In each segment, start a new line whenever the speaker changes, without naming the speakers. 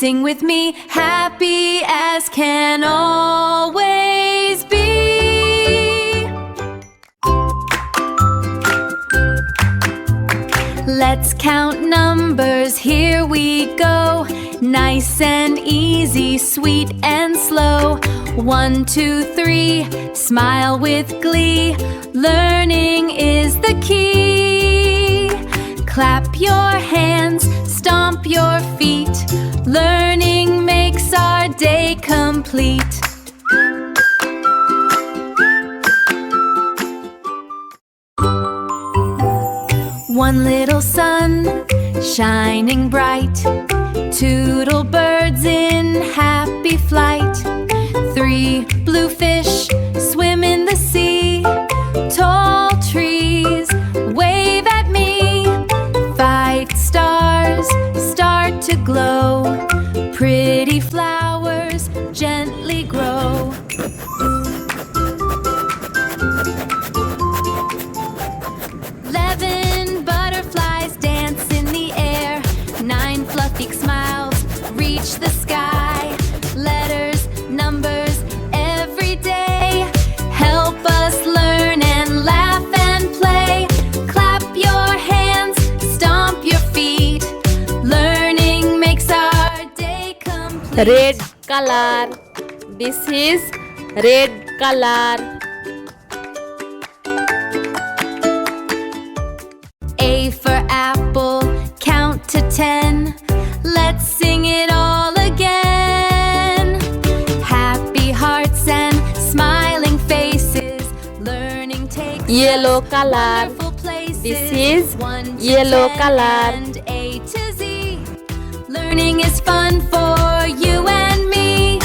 Sing with me, happy as can always be. Let's count numbers, here we go. Nice and easy, sweet and slow. 1, 2, 3, smile with glee. Learning is the key. Clap your hands, stomp your feet. Learning makes our day complete. One little sun, shining bright. 2 little birds in happy flight. 3 blue fish swim in the sea. Tall trees wave at me. 5 stars start to glow. Pretty flowers gently grow. 11 butterflies dance in the air. 9 fluffy smiles reach the sky. Letters, numbers, every day help us learn and laugh and play. Clap your hands, stomp your feet. Learning makes our day complete.
Red color. This is red color.
A for apple, count to 10. Let's sing it all again. Happy hearts and smiling faces. Learning takes
Yellow
us
color.
wonderful places.
This is
1 to
yellow
10
color.
and A to Z. Learning is fun for you and me.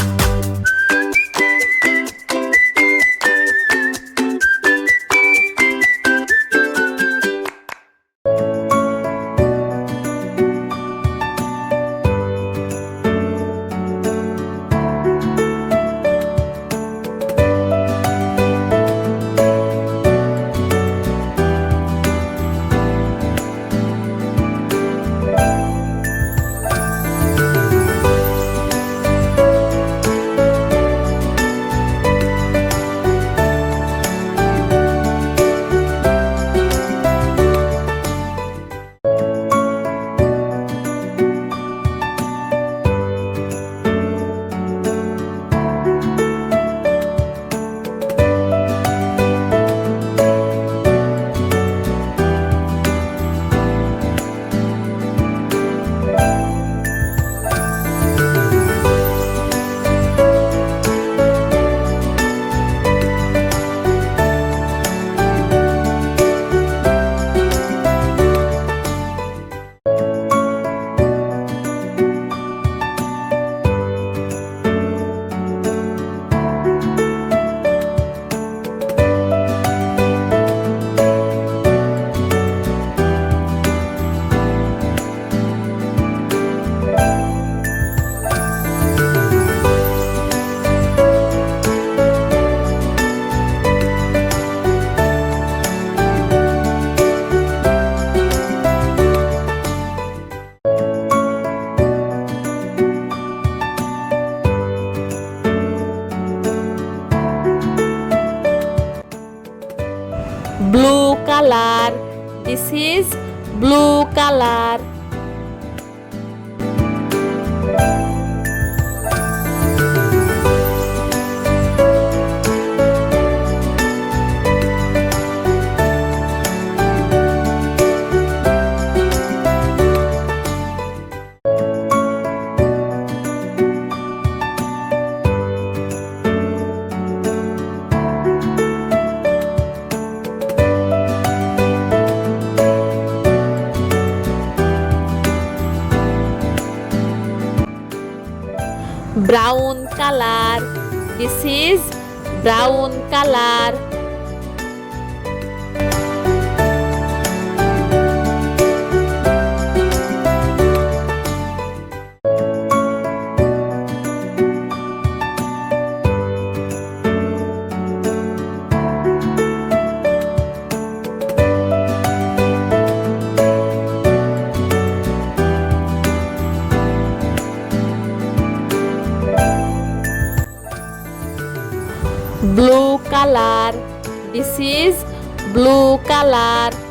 Blue color. This is blue color. Brown color. This is brown color. This is blue color.